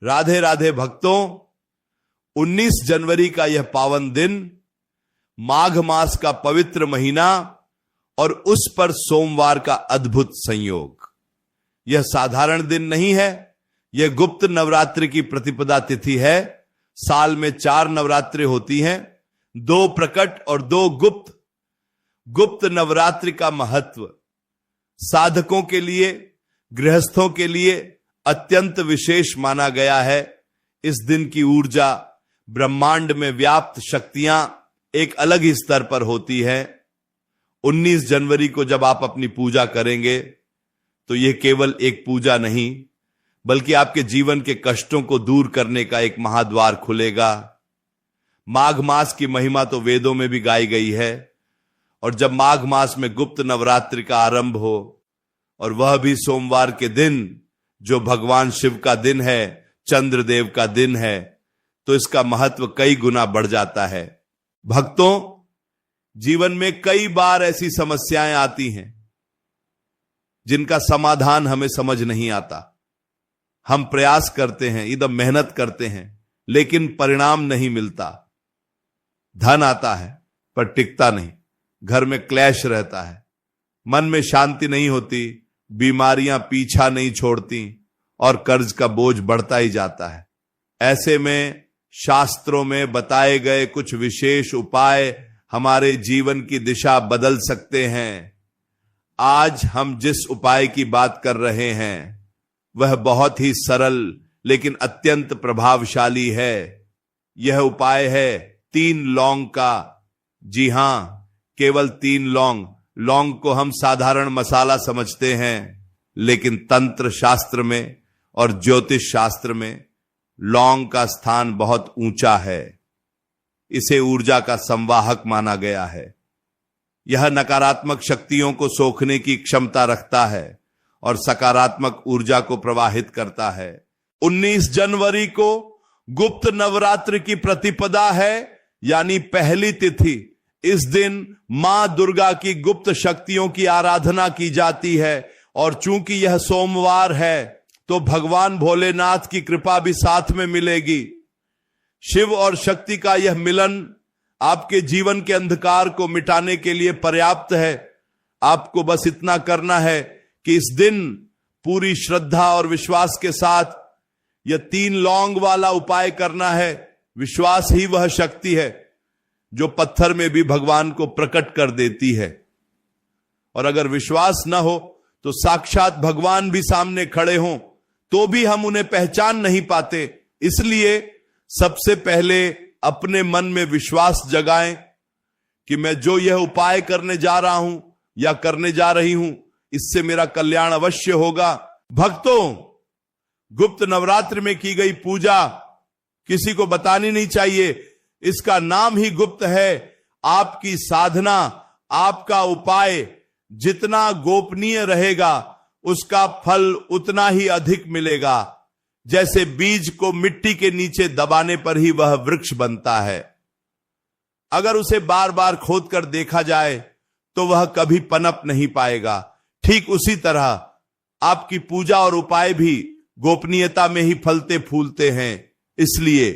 राधे राधे भक्तों, 19 जनवरी का यह पावन दिन, माघ मास का पवित्र महीना और उस पर सोमवार का अद्भुत संयोग। यह साधारण दिन नहीं है, यह गुप्त नवरात्रि की प्रतिपदा तिथि है। साल में 4 नवरात्रि होती हैं, 2 प्रकट और 2 गुप्त। गुप्त नवरात्रि का महत्व साधकों के लिए, गृहस्थों के लिए अत्यंत विशेष माना गया है। इस दिन की ऊर्जा, ब्रह्मांड में व्याप्त शक्तियां एक अलग ही स्तर पर होती है। 19 जनवरी को जब आप अपनी पूजा करेंगे तो यह केवल एक पूजा नहीं, बल्कि आपके जीवन के कष्टों को दूर करने का एक महाद्वार खुलेगा। माघ मास की महिमा तो वेदों में भी गाई गई है, और जब माघ मास में गुप्त नवरात्रि का आरंभ हो और वह भी सोमवार के दिन, जो भगवान शिव का दिन है, चंद्रदेव का दिन है, तो इसका महत्व कई गुना बढ़ जाता है। भक्तों, जीवन में कई बार ऐसी समस्याएं आती हैं जिनका समाधान हमें समझ नहीं आता। हम प्रयास करते हैं, एकदम मेहनत करते हैं, लेकिन परिणाम नहीं मिलता। धन आता है पर टिकता नहीं, घर में क्लेश रहता है, मन में शांति नहीं होती, बीमारियां पीछा नहीं छोड़ती और कर्ज का बोझ बढ़ता ही जाता है। ऐसे में शास्त्रों में बताए गए कुछ विशेष उपाय हमारे जीवन की दिशा बदल सकते हैं। आज हम जिस उपाय की बात कर रहे हैं वह बहुत ही सरल लेकिन अत्यंत प्रभावशाली है। यह उपाय है 3 लौंग का। जी हां, केवल 3 लौंग। लौंग को हम साधारण मसाला समझते हैं, लेकिन तंत्र शास्त्र में और ज्योतिष शास्त्र में लौंग का स्थान बहुत ऊंचा है। इसे ऊर्जा का संवाहक माना गया है। यह नकारात्मक शक्तियों को सोखने की क्षमता रखता है और सकारात्मक ऊर्जा को प्रवाहित करता है। 19 जनवरी को गुप्त नवरात्रि की प्रतिपदा है, यानी पहली तिथि। इस दिन मां दुर्गा की गुप्त शक्तियों की आराधना की जाती है, और चूंकि यह सोमवार है तो भगवान भोलेनाथ की कृपा भी साथ में मिलेगी। शिव और शक्ति का यह मिलन आपके जीवन के अंधकार को मिटाने के लिए पर्याप्त है। आपको बस इतना करना है कि इस दिन पूरी श्रद्धा और विश्वास के साथ यह 3 लौंग वाला उपाय करना है। विश्वास ही वह शक्ति है जो पत्थर में भी भगवान को प्रकट कर देती है, और अगर विश्वास न हो तो साक्षात भगवान भी सामने खड़े हों तो भी हम उन्हें पहचान नहीं पाते। इसलिए सबसे पहले अपने मन में विश्वास जगाएं कि मैं जो यह उपाय करने जा रहा हूं या करने जा रही हूं, इससे मेरा कल्याण अवश्य होगा। भक्तों, गुप्त नवरात्रि में की गई पूजा किसी को बतानी नहीं चाहिए। इसका नाम ही गुप्त है। आपकी साधना, आपका उपाय जितना गोपनीय रहेगा, उसका फल उतना ही अधिक मिलेगा। जैसे बीज को मिट्टी के नीचे दबाने पर ही वह वृक्ष बनता है। अगर उसे बार बार खोद कर देखा जाए तो वह कभी पनप नहीं पाएगा। ठीक उसी तरह आपकी पूजा और उपाय भी गोपनीयता में ही फलते फूलते हैं। इसलिए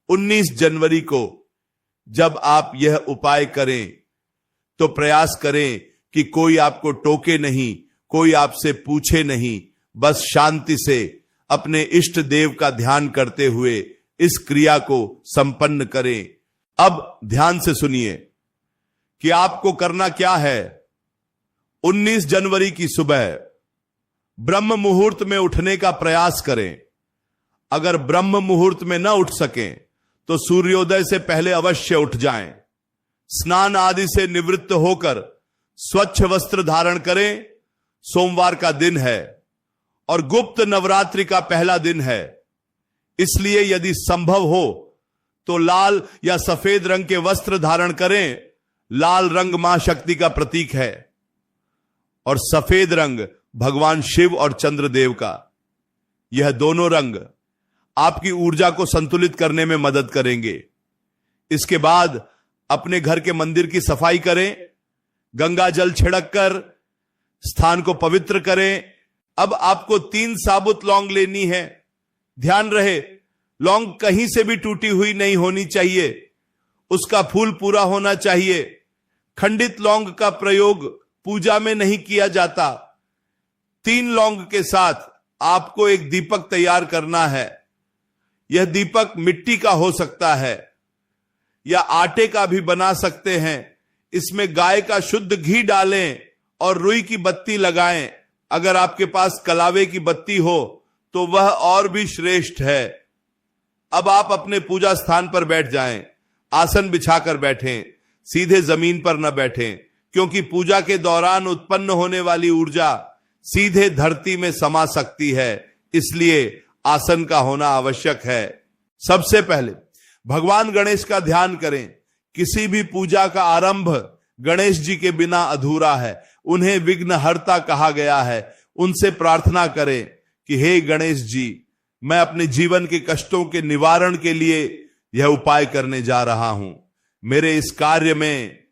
19 जनवरी को जब आप यह उपाय करें तो प्रयास करें कि कोई आपको टोके नहीं, कोई आपसे पूछे नहीं। बस शांति से अपने इष्ट देव का ध्यान करते हुए इस क्रिया को संपन्न करें। अब ध्यान से सुनिए कि आपको करना क्या है। 19 जनवरी की सुबह ब्रह्म मुहूर्त में उठने का प्रयास करें। अगर ब्रह्म मुहूर्त में न उठ सकें तो सूर्योदय से पहले अवश्य उठ जाएं। स्नान आदि से निवृत्त होकर स्वच्छ वस्त्र धारण करें। सोमवार का दिन है और गुप्त नवरात्रि का पहला दिन है, इसलिए यदि संभव हो तो लाल या सफेद रंग के वस्त्र धारण करें। लाल रंग मां शक्ति का प्रतीक है और सफेद रंग भगवान शिव और चंद्रदेव का। यह दोनों रंग आपकी ऊर्जा को संतुलित करने में मदद करेंगे। इसके बाद अपने घर के मंदिर की सफाई करें, गंगा जल छिड़क कर स्थान को पवित्र करें। अब आपको 3 साबुत लौंग लेनी है। ध्यान रहे, लौंग कहीं से भी टूटी हुई नहीं होनी चाहिए, उसका फूल पूरा होना चाहिए। खंडित लौंग का प्रयोग पूजा में नहीं किया जाता। 3 लौंग के साथ आपको एक दीपक तैयार करना है। यह दीपक मिट्टी का हो सकता है या आटे का भी बना सकते हैं। इसमें गाय का शुद्ध घी डालें और रुई की बत्ती लगाएं। अगर आपके पास कलावे की बत्ती हो तो वह और भी श्रेष्ठ है। अब आप अपने पूजा स्थान पर बैठ जाएं। आसन बिछाकर बैठें, सीधे जमीन पर न बैठें, क्योंकि पूजा के दौरान उत्पन्न होने वाली ऊर्जा सीधे धरती में समा सकती है, इसलिए आसन का होना आवश्यक है। सबसे पहले भगवान गणेश का ध्यान करें। किसी भी पूजा का आरंभ गणेश जी के बिना अधूरा है। उन्हें विघ्नहर्ता कहा गया है। उनसे प्रार्थना करें कि हे गणेश जी, मैं अपने जीवन के कष्टों के निवारण के लिए यह उपाय करने जा रहा हूं। मेरे इस कार्य में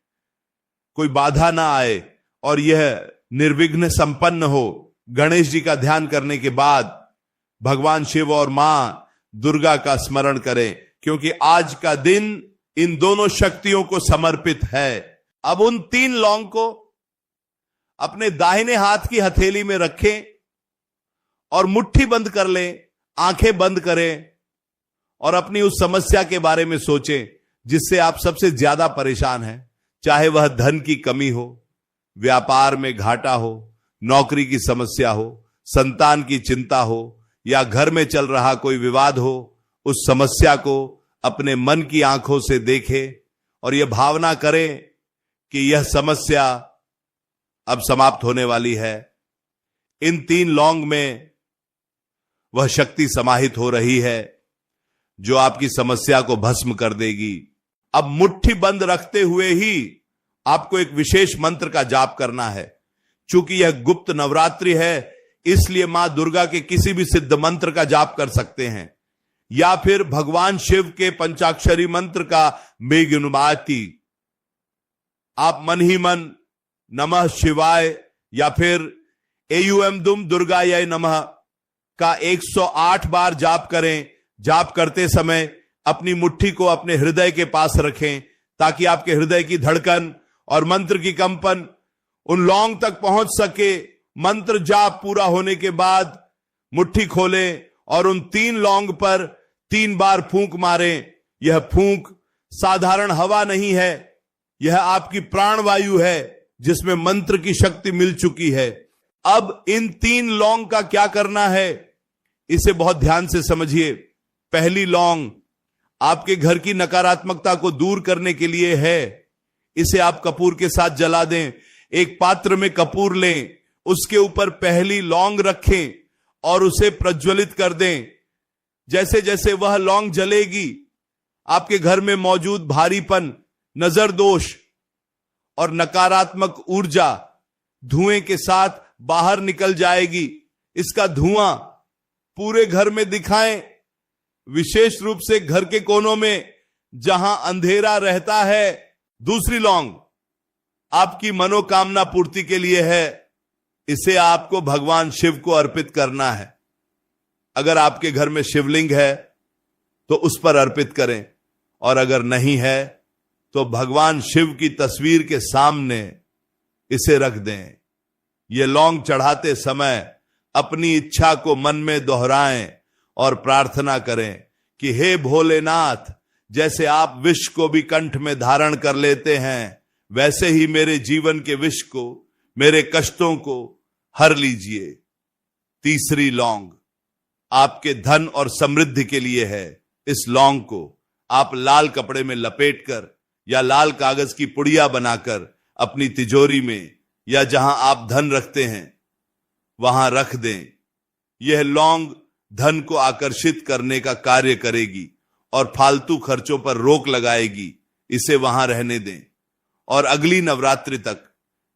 कोई बाधा ना आए और यह निर्विघ्न संपन्न हो। गणेश जी का ध्यान करने के बाद भगवान शिव और मां दुर्गा का स्मरण करें, क्योंकि आज का दिन इन दोनों शक्तियों को समर्पित है। अब उन 3 लौंग को अपने दाहिने हाथ की हथेली में रखें और मुट्ठी बंद कर लें, आंखें बंद करें और अपनी उस समस्या के बारे में सोचें जिससे आप सबसे ज्यादा परेशान हैं। चाहे वह धन की कमी हो, व्यापार में घाटा हो, नौकरी की समस्या हो, संतान की चिंता हो या घर में चल रहा कोई विवाद हो, उस समस्या को अपने मन की आंखों से देखें और यह भावना करें कि यह समस्या अब समाप्त होने वाली है। इन 3 लौंग में वह शक्ति समाहित हो रही है जो आपकी समस्या को भस्म कर देगी। अब मुट्ठी बंद रखते हुए ही आपको एक विशेष मंत्र का जाप करना है। चूंकि यह गुप्त नवरात्रि है, इसलिए मां दुर्गा के किसी भी सिद्ध मंत्र का जाप कर सकते हैं या फिर भगवान शिव के पंचाक्षरी मंत्र का मेघनुमाति। आप मन ही मन नमः शिवाय या फिर एयुएम दुम दुर्गाय नमः का 108 बार जाप करें। जाप करते समय अपनी मुट्ठी को अपने हृदय के पास रखें ताकि आपके हृदय की धड़कन और मंत्र की कंपन उन लौंग तक पहुंच सके। मंत्र जाप पूरा होने के बाद मुट्ठी खोलें और उन 3 लौंग पर 3 बार फूंक मारें। यह फूंक साधारण हवा नहीं है, यह आपकी प्राणवायु है जिसमें मंत्र की शक्ति मिल चुकी है। अब इन 3 लौंग का क्या करना है, इसे बहुत ध्यान से समझिए। पहली लौंग आपके घर की नकारात्मकता को दूर करने के लिए है। इसे आप कपूर के साथ जला दें। एक पात्र में कपूर लें, उसके ऊपर पहली लौंग रखें और उसे प्रज्वलित कर दें। जैसे जैसे वह लौंग जलेगी, आपके घर में मौजूद भारीपन, नजर दोष और नकारात्मक ऊर्जा धुएं के साथ बाहर निकल जाएगी। इसका धुआं पूरे घर में दिखाएं, विशेष रूप से घर के कोनों में जहां अंधेरा रहता है। दूसरी लौंग आपकी मनोकामना पूर्ति के लिए है। इसे आपको भगवान शिव को अर्पित करना है। अगर आपके घर में शिवलिंग है तो उस पर अर्पित करें और अगर नहीं है तो भगवान शिव की तस्वीर के सामने इसे रख दें। यह लौंग चढ़ाते समय अपनी इच्छा को मन में दोहराएं और प्रार्थना करें कि हे भोलेनाथ, जैसे आप विष को भी कंठ में धारण कर लेते हैं, वैसे ही मेरे जीवन के विष को, मेरे कष्टों को हर लीजिए। तीसरी लौंग आपके धन और समृद्धि के लिए है। इस लौंग को आप लाल कपड़े में लपेटकर या लाल कागज की पुड़िया बनाकर अपनी तिजोरी में या जहां आप धन रखते हैं वहां रख दें। यह लौंग धन को आकर्षित करने का कार्य करेगी और फालतू खर्चों पर रोक लगाएगी। इसे वहां रहने दें और अगली नवरात्रि तक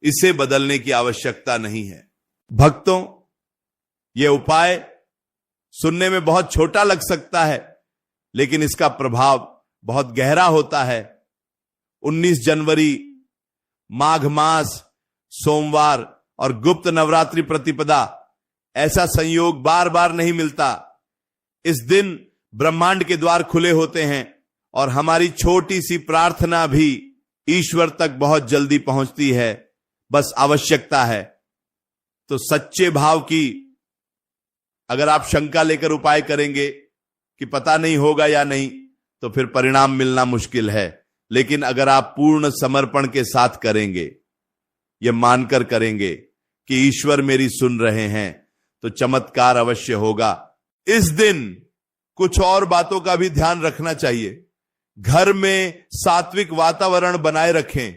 इसे बदलने की आवश्यकता नहीं है। भक्तों, यह उपाय सुनने में बहुत छोटा लग सकता है, लेकिन इसका प्रभाव बहुत गहरा होता है। 19 जनवरी माघ मास, सोमवार और गुप्त नवरात्रि प्रतिपदा, ऐसा संयोग बार बार नहीं मिलता। इस दिन ब्रह्मांड के द्वार खुले होते हैं और हमारी छोटी सी प्रार्थना भी ईश्वर तक बहुत जल्दी पहुंचती है, बस आवश्यकता है। तो सच्चे भाव की अगर आप शंका लेकर उपाय करेंगे कि पता नहीं होगा या नहीं, तो फिर परिणाम मिलना मुश्किल है। लेकिन अगर आप पूर्ण समर्पण के साथ करेंगे, यह मानकर करेंगे कि ईश्वर मेरी सुन रहे हैं, तो चमत्कार अवश्य होगा। इस दिन कुछ और बातों का भी ध्यान रखना चाहिए। घर में सात्विक वातावरण बनाए रखें,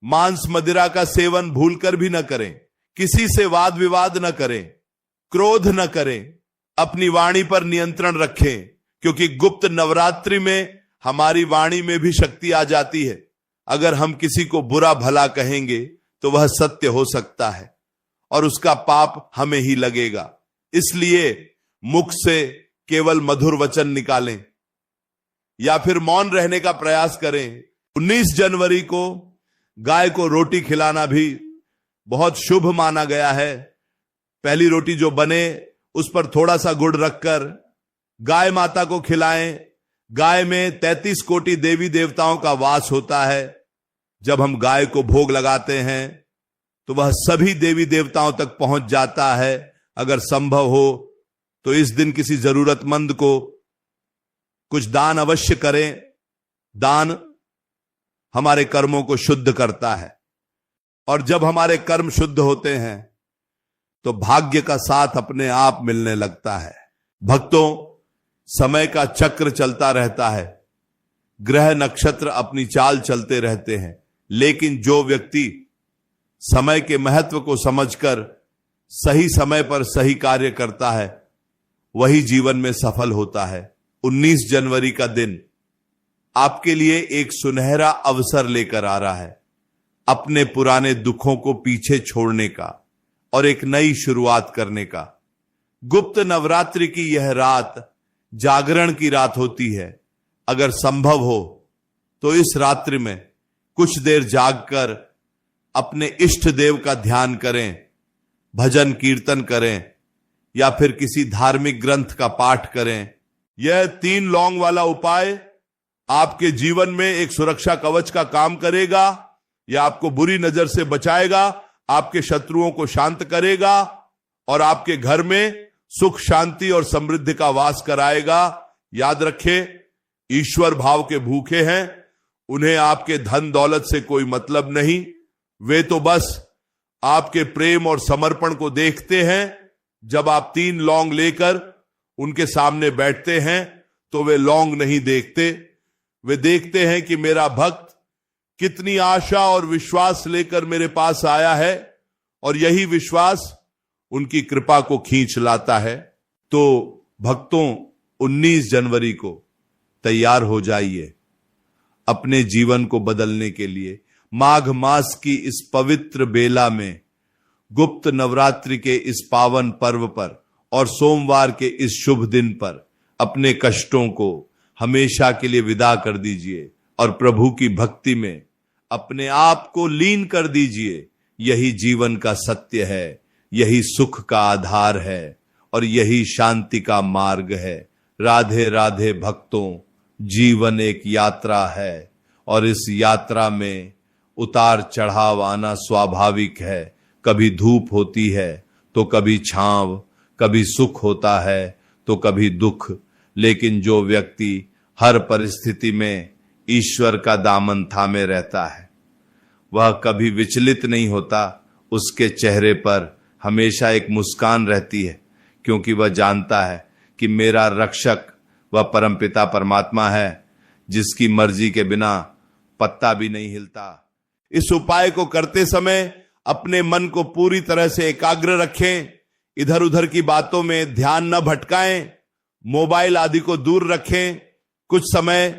मांस मदिरा का सेवन भूलकर भी न करें, किसी से वाद विवाद न करें, क्रोध न करें, अपनी वाणी पर नियंत्रण रखें, क्योंकि गुप्त नवरात्रि में हमारी वाणी में भी शक्ति आ जाती है। अगर हम किसी को बुरा भला कहेंगे तो वह सत्य हो सकता है और उसका पाप हमें ही लगेगा। इसलिए मुख से केवल मधुर वचन निकालें या फिर मौन रहने का प्रयास करें। 19 जनवरी को गाय को रोटी खिलाना भी बहुत शुभ माना गया है। पहली रोटी जो बने उस पर थोड़ा सा गुड़ रखकर गाय माता को खिलाएं। गाय में 33 कोटि देवी देवताओं का वास होता है। जब हम गाय को भोग लगाते हैं तो वह सभी देवी देवताओं तक पहुंच जाता है। अगर संभव हो तो इस दिन किसी जरूरतमंद को कुछ दान अवश्य करें। दान हमारे कर्मों को शुद्ध करता है और जब हमारे कर्म शुद्ध होते हैं तो भाग्य का साथ अपने आप मिलने लगता है। भक्तों, समय का चक्र चलता रहता है, ग्रह नक्षत्र अपनी चाल चलते रहते हैं, लेकिन जो व्यक्ति समय के महत्व को समझकर सही समय पर सही कार्य करता है वही जीवन में सफल होता है। 19 जनवरी का दिन आपके लिए एक सुनहरा अवसर लेकर आ रहा है, अपने पुराने दुखों को पीछे छोड़ने का और एक नई शुरुआत करने का। गुप्त नवरात्रि की यह रात जागरण की रात होती है। अगर संभव हो तो इस रात्रि में कुछ देर जागकर अपने इष्ट देव का ध्यान करें, भजन कीर्तन करें या फिर किसी धार्मिक ग्रंथ का पाठ करें। यह 3 लौंग वाला उपाय आपके जीवन में एक सुरक्षा कवच का काम करेगा। यह आपको बुरी नजर से बचाएगा, आपके शत्रुओं को शांत करेगा और आपके घर में सुख शांति और समृद्धि का वास कराएगा। याद रखें, ईश्वर भाव के भूखे हैं, उन्हें आपके धन दौलत से कोई मतलब नहीं। वे तो बस आपके प्रेम और समर्पण को देखते हैं। जब आप 3 लौंग लेकर उनके सामने बैठते हैं तो वे लौंग नहीं देखते, वे देखते हैं कि मेरा भक्त कितनी आशा और विश्वास लेकर मेरे पास आया है और यही विश्वास उनकी कृपा को खींच लाता है। तो भक्तों, 19 जनवरी को तैयार हो जाइए अपने जीवन को बदलने के लिए। माघ मास की इस पवित्र बेला में, गुप्त नवरात्रि के इस पावन पर्व पर और सोमवार के इस शुभ दिन पर अपने कष्टों को हमेशा के लिए विदा कर दीजिए और प्रभु की भक्ति में अपने आप को लीन कर दीजिए। यही जीवन का सत्य है, यही सुख का आधार है और यही शांति का मार्ग है। राधे राधे भक्तों, जीवन एक यात्रा है और इस यात्रा में उतार चढ़ाव आना स्वाभाविक है। कभी धूप होती है तो कभी छांव, कभी सुख होता है तो कभी दुख, लेकिन जो व्यक्ति हर परिस्थिति में ईश्वर का दामन थामे रहता है वह कभी विचलित नहीं होता। उसके चेहरे पर हमेशा एक मुस्कान रहती है, क्योंकि वह जानता है कि मेरा रक्षक वह परमपिता परमात्मा है जिसकी मर्जी के बिना पत्ता भी नहीं हिलता। इस उपाय को करते समय अपने मन को पूरी तरह से एकाग्र रखें, इधर उधर की बातों में ध्यान न भटकाएं, मोबाइल आदि को दूर रखें। कुछ समय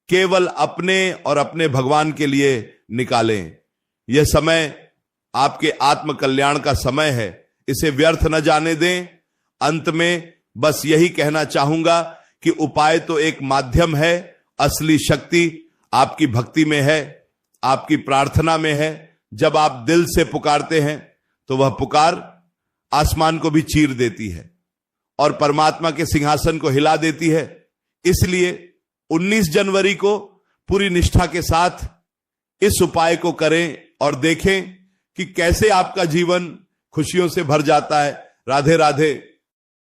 केवल अपने और अपने भगवान के लिए निकालें। यह समय आपके आत्म कल्याण का समय है, इसे व्यर्थ न जाने दें। अंत में बस यही कहना चाहूंगा कि उपाय तो एक माध्यम है, असली शक्ति आपकी भक्ति में है, आपकी प्रार्थना में है। जब आप दिल से पुकारते हैं तो वह पुकार आसमान को भी चीर देती है और परमात्मा के सिंहासन को हिला देती है। इसलिए 19 जनवरी को पूरी निष्ठा के साथ इस उपाय को करें और देखें कि कैसे आपका जीवन खुशियों से भर जाता है। राधे राधे।